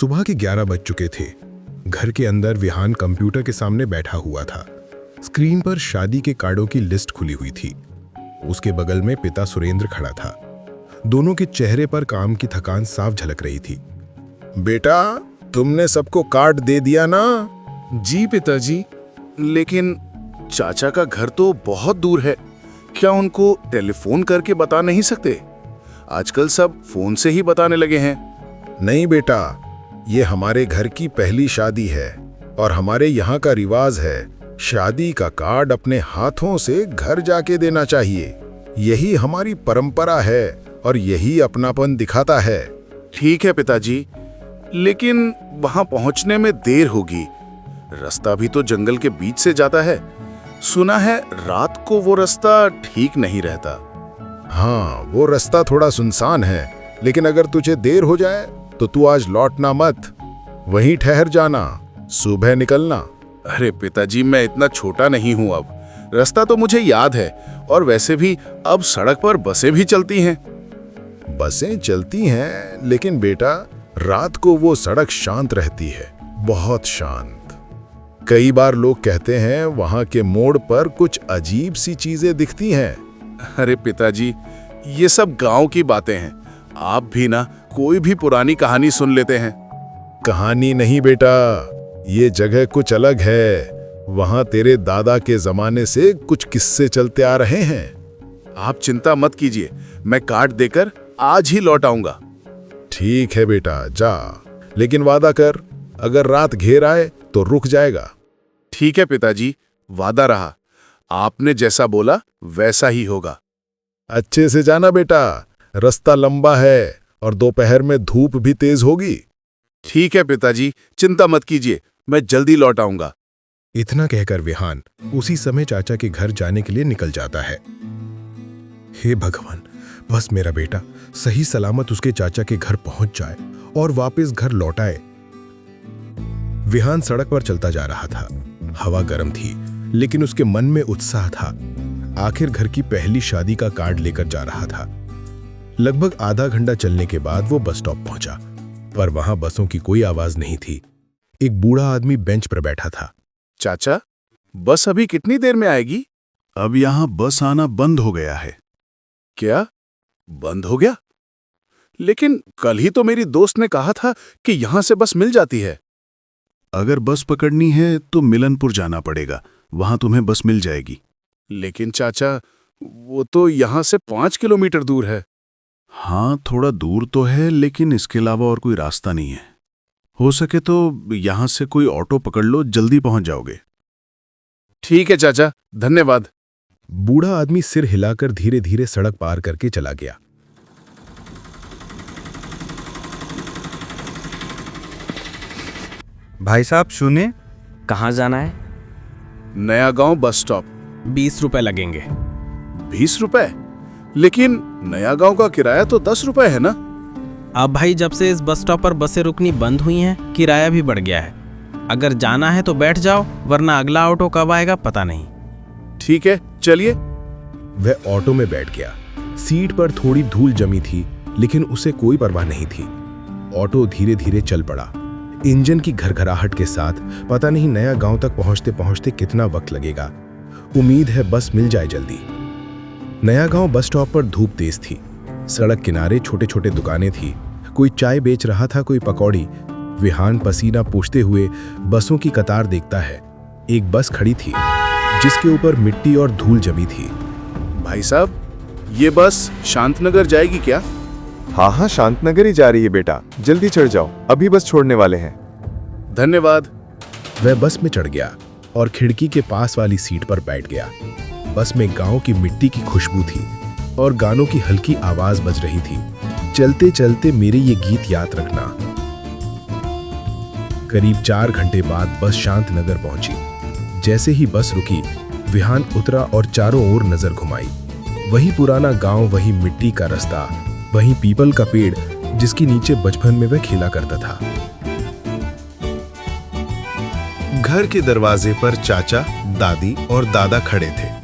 सुबह के 11 बज चुके थे। घर के अंदर विहान कंप्यूटर के सामने बैठा हुआ था। स्क्रीन पर शादी के कार्डों की लिस्ट खुली हुई थी। उसके बगल में पिता सुरेंद्र खड़ा था। दोनों के चेहरे पर काम की थकान साफ झलक रही थी। बेटा, तुमने सबको कार्ड दे दिया ना? जी पिताजी, लेकिन चाचा का घर तो बहुत दूर है। क्या उनको टेलीफोन करके बता नहीं सकते? आजकल सब फोन से ही बताने लगे हैं। नहीं बेटा, ये हमारे घर की पहली शादी है और हमारे यहाँ का रिवाज है, शादी का कार्ड अपने हाथों से घर जाके देना चाहिए। यही हमारी परंपरा है और यही अपनापन दिखाता है। ठीक है पिताजी, लेकिन वहां पहुंचने में देर होगी। रास्ता भी तो जंगल के बीच से जाता है। सुना है रात को वो रास्ता ठीक नहीं रहता। हाँ, वो रास्ता थोड़ा सुनसान है, लेकिन अगर तुझे देर हो जाए तो तू आज लौटना मत, वहीं ठहर जाना, सुबह निकलना। अरे पिताजी, मैं इतना छोटा नहीं हूं अब। रास्ता तो मुझे याद है, और वैसे भी अब सड़क पर बसें भी चलती हैं। बसें चलती हैं, लेकिन बेटा रात को वो सड़क शांत रहती है, बहुत शांत। कई बार लोग कहते हैं वहां के मोड़ पर कुछ अजीब सी चीजें दिखती हैं। अरे पिताजी, ये सब गांव की बातें हैं। आप भी ना कोई भी पुरानी कहानी सुन लेते हैं। कहानी नहीं बेटा, ये जगह कुछ अलग है। वहां तेरे दादा के जमाने से कुछ किस्से चलते आ रहे हैं। आप चिंता मत कीजिए, मैं कार्ड देकर आज ही लौट आऊंगा। ठीक है बेटा, जा, लेकिन वादा कर, अगर रात घेर आए तो रुक जाएगा। ठीक है पिताजी, वादा रहा। आपने जैसा बोला वैसा ही होगा। अच्छे से जाना बेटा, रास्ता लंबा है और दोपहर में धूप भी तेज होगी। ठीक है पिताजी, चिंता मत कीजिए, मैं जल्दी लौट आऊंगा। इतना कहकर विहान उसी समय चाचा के घर जाने के लिए निकल जाता है। हे भगवान, बस मेरा बेटा सही सलामत उसके चाचा के घर पहुंच जाए और वापस घर लौट आए। विहान सड़क पर चलता जा रहा था। हवा गर्म थी, लेकिन उसके मन में उत्साह था। आखिर घर की पहली शादी का कार्ड लेकर जा रहा था। लगभग आधा घंटा चलने के बाद वो बस स्टॉप पहुंचा, पर वहां बसों की कोई आवाज नहीं थी। एक बूढ़ा आदमी बेंच पर बैठा था। चाचा, बस अभी कितनी देर में आएगी? अब यहां बस आना बंद हो गया है। क्या बंद हो गया? लेकिन कल ही तो मेरी दोस्त ने कहा था कि यहां से बस मिल जाती है। अगर बस पकड़नी है तो मिलनपुर जाना पड़ेगा, वहां तुम्हें बस मिल जाएगी। लेकिन चाचा, वो तो यहां से 5 किलोमीटर दूर है। हाँ, थोड़ा दूर तो है, लेकिन इसके अलावा और कोई रास्ता नहीं है। हो सके तो यहां से कोई ऑटो पकड़ लो, जल्दी पहुंच जाओगे। ठीक है चाचा, धन्यवाद। बूढ़ा आदमी सिर हिलाकर धीरे धीरे सड़क पार करके चला गया। भाई साहब सुने, कहाँ जाना है? नया गांव बस स्टॉप। 20 रुपए लगेंगे। 20 रुपए? लेकिन नया गांव का किराया तो 10 रुपए है ना? अब भाई जब से इस बस स्टॉप पर बसें रुकनी बंद हुई हैं, किराया भी बढ़ गया है। अगर जाना है तो बैठ जाओ, वरना अगला ऑटो कब आएगा पता नहीं। ठीक है, चलिए। वह ऑटो में बैठ गया। सीट पर थोड़ी धूल जमी थी, लेकिन उसे कोई परवाह नहीं थी। ऑटो धीरे धीरे चल पड़ा। इंजन की घरघराहट के साथ पता नहीं नया गांव तक पहुंचते पहुंचते कितना वक्त लगेगा। उम्मीद है बस मिल जाए जल्दी। नया गांव बस स्टॉप पर धूप तेज थी। सड़क किनारे छोटे छोटे दुकानें थी। कोई चाय बेच रहा था, कोई पकौड़ी। विहान पसीना पोंछते हुए बसों की कतार देखता है। एक बस खड़ी थी जिसके ऊपर मिट्टी और धूल जमी थी। भाई साहब, ये बस शांतनगर जाएगी क्या? हाँ, शांतनगर ही जा रही है बेटा, जल्दी चढ़ जाओ, अभी बस छोड़ने वाले हैं। धन्यवाद। वह बस में चढ़ गया और खिड़की के पास वाली सीट पर बैठ गया। बस में गांव की मिट्टी की खुशबू थी और गानों की हल्की आवाज बज रही थी। चलते चलते मेरे ये गीत याद रखना। करीब 4 घंटे बाद बस शांतनगर पहुंची। जैसे ही बस रुकी, विहान उतरा और चारों ओर नजर घुमाई। वही पुराना गांव, वही मिट्टी का रास्ता, वही पीपल का पेड़ जिसके नीचे बचपन में वह खेला करता था। घर के दरवाजे पर चाचा, दादी और दादा खड़े थे।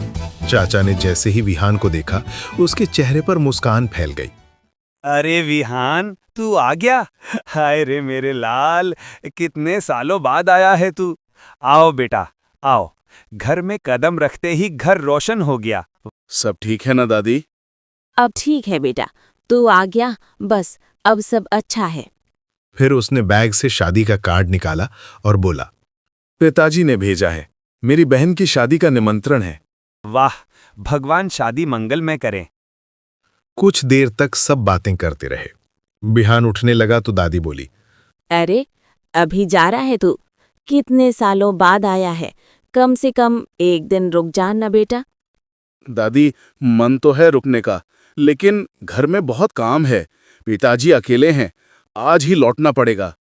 चाचा ने जैसे ही विहान को देखा, उसके चेहरे पर मुस्कान फैल गई। अरे विहान, तू आ गया। हाय रे मेरे लाल, कितने सालों बाद आया है तू। आओ बेटा, आओ। घर में कदम रखते ही घर रोशन हो गया। सब ठीक है ना दादी? अब ठीक है बेटा, तू आ गया, बस अब सब अच्छा है। फिर उसने बैग से शादी का कार्ड निकाला और बोला, पिताजी ने भेजा है, मेरी बहन की शादी का निमंत्रण है। वाह, भगवान शादी मंगलमय करें। कुछ देर तक सब बातें करते रहे। बिहान उठने लगा तो दादी बोली, अरे अभी जा रहा है तू? कितने सालों बाद आया है, कम से कम एक दिन रुक जा ना बेटा। दादी, मन तो है रुकने का, लेकिन घर में बहुत काम है। पिताजी अकेले हैं, आज ही लौटना पड़ेगा।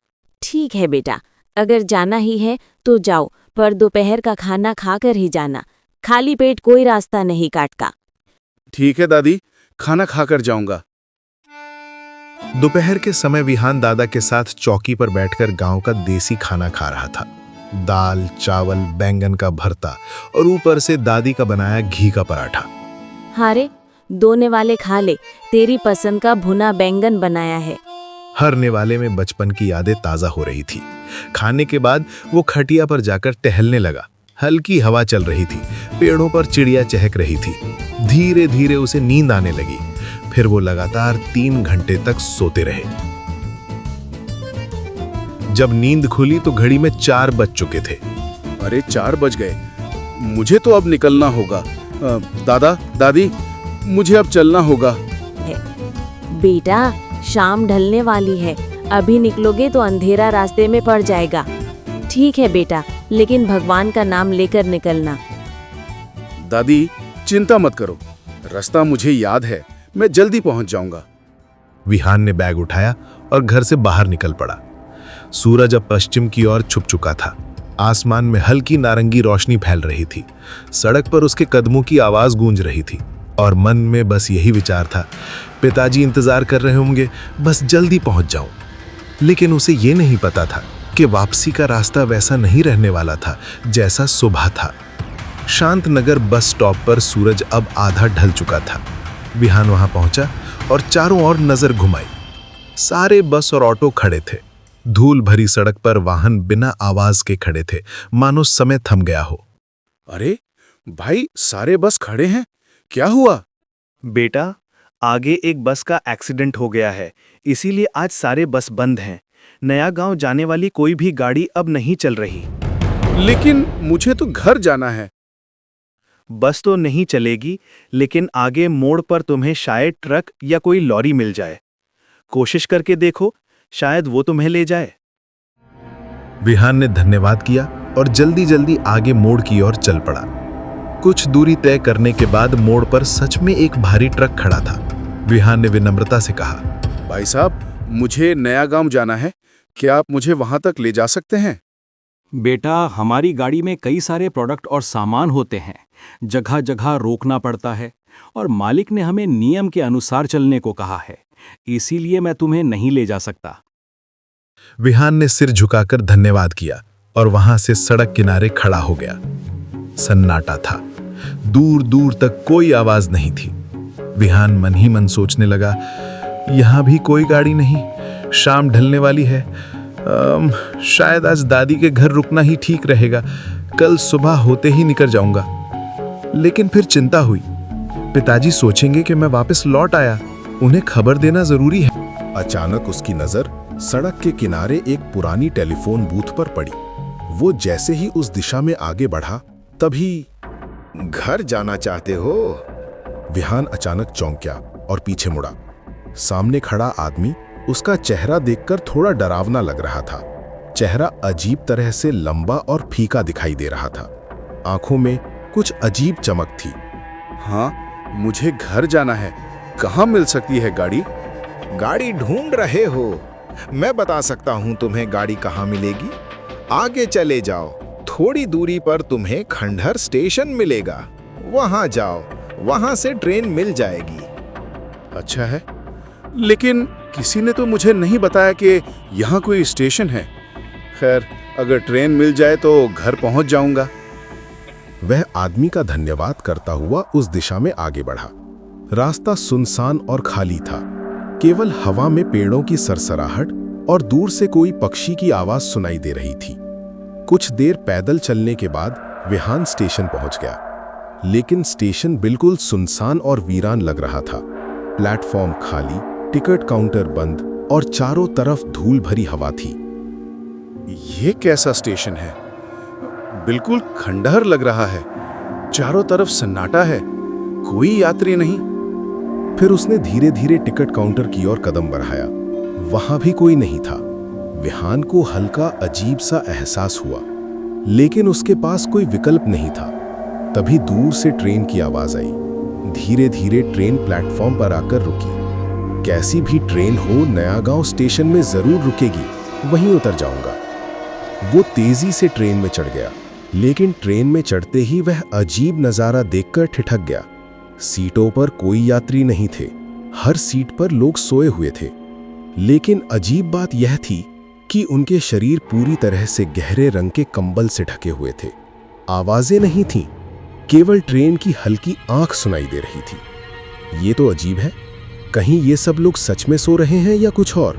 ठीक है बेटा, अगर जाना ही है तो जाओ, पर दोपहर का खाना खाकर ही जाना। खाली पेट कोई रास्ता नहीं काटता। ठीक है दादी, खाना खाकर जाऊंगा। दोपहर के समय विहान दादा के साथ चौकी पर बैठकर गांव का देसी खाना खा रहा था। दाल, चावल, बैंगन का भरता और ऊपर से दादी का बनाया घी का पराठा। हारे, दोने वाले खा ले, तेरी पसंद का भुना बैंगन बनाया है। हर निवाले में बचपन की यादें ताजा हो रही थी। खाने के बाद वो खटिया पर जाकर टहलने लगा। हल्की हवा चल रही थी, पेड़ों पर चिड़िया चहक रही थी। धीरे धीरे उसे नींद आने लगी। फिर वो लगातार 3 घंटे तक सोते रहे। जब नींद खुली तो घड़ी में 4 बज चुके थे। अरे 4 बज गए, मुझे तो अब निकलना होगा। दादा, दादी, मुझे अब चलना होगा। बेटा, शाम ढलने वाली है, अभी निकलोगे तो अंधेरा रास्ते में पड़ जाएगा। ठीक है बेटा, लेकिन भगवान का नाम लेकर निकलना। दादी, चिंता मत करो, रास्ता मुझे याद है, मैं जल्दी पहुंच जाऊंगा। विहान ने बैग उठाया और घर से बाहर निकल पड़ा। सूरज अब पश्चिम की ओर छुप चुका था। आसमान में हल्की नारंगी रोशनी फैल रही थी। सड़क पर उसके कदमों की आवाज गूंज रही थी और मन में बस यही विचार था, पिताजी इंतजार कर रहे होंगे, बस जल्दी पहुंच जाऊं। लेकिन उसे ये नहीं पता था कि वापसी का रास्ता वैसा नहीं रहने वाला था जैसा सुबह था। शांतनगर बस स्टॉप पर सूरज अब आधा ढल चुका था। विहान वहां पहुंचा और चारों ओर नजर घुमाई। सारे बस और ऑटो खड़े थे। धूल भरी सड़क पर वाहन बिना आवाज के खड़े थे, मानो समय थम गया हो। अरे भाई, सारे बस खड़े हैं, क्या हुआ? बेटा, आगे एक बस का एक्सीडेंट हो गया है, इसीलिए आज सारे बस बंद हैं। नया गांव जाने वाली कोई भी गाड़ी अब नहीं चल रही। लेकिन मुझे तो घर जाना है। बस तो नहीं चलेगी, लेकिन आगे मोड़ पर तुम्हें शायद ट्रक या कोई लॉरी मिल जाए। कोशिश करके देखो, शायद वो तुम्हें ले जाए। विहान ने धन्यवाद किया और जल्दी जल्दी आगे मोड़ की ओर चल पड़ा। कुछ दूरी तय करने के बाद मोड़ पर सच में एक भारी ट्रक खड़ा था। विहान ने विनम्रता से कहा, भाई साहब, मुझे नया गांव जाना है, क्या आप मुझे वहां तक ले जा सकते हैं? बेटा, हमारी गाड़ी में कई सारे प्रोडक्ट और सामान होते हैं, जगह जगह रोकना पड़ता है और मालिक ने हमें नियम के अनुसार चलने को कहा है, इसीलिए मैं तुम्हें नहीं ले जा सकता। विहान ने सिर झुकाकर धन्यवाद किया और वहां से सड़क किनारे खड़ा हो गया। सन्नाटा था, दूर दूर तक कोई आवाज नहीं थी। विहान मन ही मन सोचने लगा, यहां भी कोई गाड़ी नहीं, शाम ढलने वाली है। शायद आज दादी के घर रुकना ही ठीक रहेगा, कल सुबह होते ही निकल जाऊंगा। लेकिन फिर चिंता हुई, पिताजी सोचेंगे कि मैं वापस लौट आया, उन्हें खबर देना जरूरी है। अचानक उसकी नजर सड़क के किनारे एक पुरानी टेलीफोन बूथ पर पड़ी। वो जैसे ही उस दिशा में आगे बढ़ा, तभी घर जाना चाहते हो? विहान अचानक चौंक गया और पीछे मुड़ा। सामने खड़ा आदमी, उसका चेहरा देखकर थोड़ा डरावना लग रहा था। चेहरा अजीब तरह से लंबा और फीका दिखाई दे रहा था। आंखों में कुछ अजीब चमक थी। हाँ, मुझे घर जाना है, कहाँ मिल सकती है गाड़ी? गाड़ी ढूंढ रहे हो? मैं बता सकता हूं तुम्हें गाड़ी कहाँ मिलेगी। आगे चले जाओ, थोड़ी दूरी पर तुम्हें खंडहर स्टेशन मिलेगा, वहां जाओ, वहां से ट्रेन मिल जाएगी। अच्छा है, लेकिन किसी ने तो मुझे नहीं बताया कि यहाँ कोई स्टेशन है। खैर, अगर ट्रेन मिल जाए तो घर पहुंच जाऊंगा। वह आदमी का धन्यवाद करता हुआ उस दिशा में आगे बढ़ा। रास्ता सुनसान और खाली था। केवल हवा में पेड़ों की सरसराहट और दूर से कोई पक्षी की आवाज सुनाई दे रही थी। कुछ देर पैदल चलने के बाद विहान स्टेशन पहुंच गया, लेकिन स्टेशन बिल्कुल सुनसान और वीरान लग रहा था। प्लेटफॉर्म खाली, टिकट काउंटर बंद और चारों तरफ धूल भरी हवा थी। ये कैसा स्टेशन है? बिल्कुल खंडहर लग रहा है। चारों तरफ सन्नाटा है, कोई यात्री नहीं। फिर उसने धीरे धीरे टिकट काउंटर की ओर कदम बढ़ाया। वहां भी कोई नहीं था। विहान को हल्का अजीब सा एहसास हुआ, लेकिन उसके पास कोई विकल्प नहीं था। तभी दूर से ट्रेन की आवाज आई। धीरे धीरे ट्रेन प्लेटफॉर्म पर आकर रुकी। कैसी भी ट्रेन हो, नयागांव स्टेशन में जरूर रुकेगी, वहीं उतर जाऊंगा। वो तेजी से ट्रेन में चढ़ गया, लेकिन ट्रेन में चढ़ते ही वह अजीब नजारा देखकर ठिठक गया। सीटों पर कोई यात्री नहीं थे। हर सीट पर लोग सोए हुए थे। लेकिन अजीब बात यह थी कि उनके शरीर पूरी तरह से गहरे रंग के कंबल से ढके हुए थे। आवाजें नहीं थीं, केवल ट्रेन की हल्की आंख सुनाई दे रही थी। ये तो अजीब है। कहीं ये सब लोग सच में सो रहे हैं या कुछ और?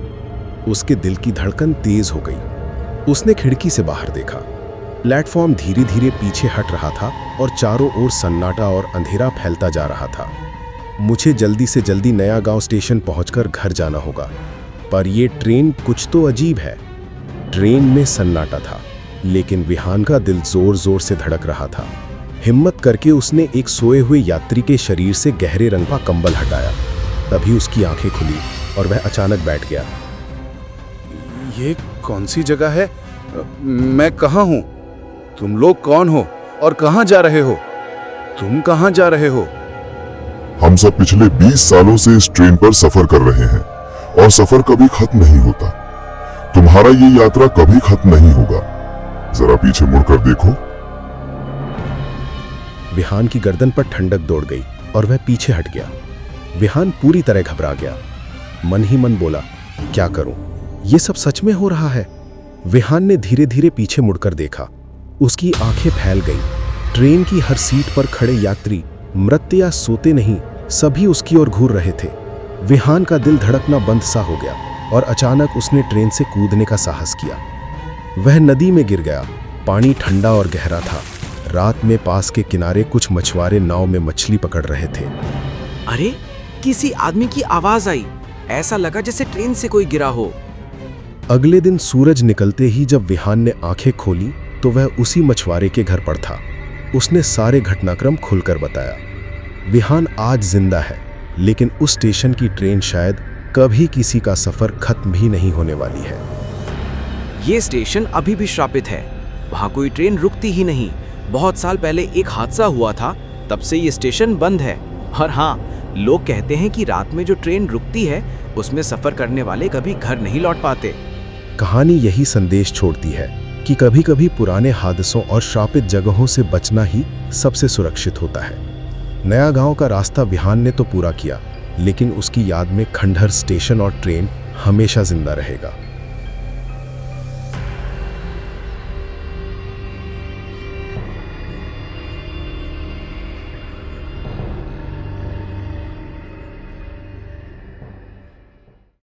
उसके दिल की धड़कन तेज हो गई। उसने खिड़की से बाहर देखा। प्लेटफॉर्म धीरे धीरे पीछे हट रहा था और चारों ओर सन्नाटा और अंधेरा फैलता जा रहा था। मुझे जल्दी से जल्दी नयागांव स्टेशन पहुंचकर घर जाना होगा। पर यह ट्रेन कुछ तो अजीब है। ट्रेन में सन्नाटा था, लेकिन विहान का दिल जोर जोर से धड़क रहा था। हिम्मत करके उसने एक सोए हुए यात्री के शरीर से गहरे रंग का कंबल हटाया। तभी उसकी आंखें खुली और वह अचानक बैठ गया। ये कौन सी जगह है? मैं कहाँ हूँ? तुम लोग कौन हो और कहाँ जा रहे हो? तुम कहाँ जा रहे हो? हम सब पिछले 20 सालों से इस ट्रेन पर सफर कर रहे हैं और सफर कभी खत्म नहीं होता। तुम्हारा ये यात्रा कभी खत्म नहीं होगा। जरा पीछे मुड़कर देखो। विहान की गर्दन पर ठंडक दौड़ गई और वह पीछे हट गया। विहान पूरी तरह घबरा गया। मन ही मन बोला, क्या करूं? ये सब सच में हो रहा है? विहान ने धीरे धीरे पीछे मुड़कर देखा। उसकी आंखें फैल गईं। ट्रेन की हर सीट पर खड़े यात्री मृत या सोते नहीं, सभी उसकी ओर घूर रहे थे। विहान का दिल धड़कना बंद सा हो गया और अचानक उसने ट्रेन से कूदने का साहस किया। वह नदी में गिर गया। पानी ठंडा और गहरा था। रात में पास के किनारे कुछ मछुआरे नाव में मछली पकड़ रहे थे। अरे, किसी आदमी की आवाज आई। ऐसा लगा जैसे ट्रेन से कोई गिरा हो। अगले दिन सूरज निकलते ही जब विहान ने आंखें खोली तो वह उसी मछुआरे के घर पर था। उसने सारे घटनाक्रम खुलकर बताया। विहान आज जिंदा है, लेकिन उस स्टेशन की ट्रेन शायद कभी किसी का सफर खत्म भी नहीं होने वाली है। ये स्टेशन अभी भी श्रापित है। वहां कोई ट्रेन रुकती ही नहीं। बहुत साल पहले एक हादसा हुआ था, तब से ये स्टेशन बंद है। और हाँ, लोग कहते हैं कि रात में जो ट्रेन रुकती है उसमें सफर करने वाले कभी घर नहीं लौट पाते। कहानी यही संदेश छोड़ती है कि कभी कभी पुराने हादसों और श्रापित जगहों से बचना ही सबसे सुरक्षित होता है। नयागांव का रास्ता विहान ने तो पूरा किया, लेकिन उसकी याद में खंडहर स्टेशन और ट्रेन हमेशा जिंदा रहेगा।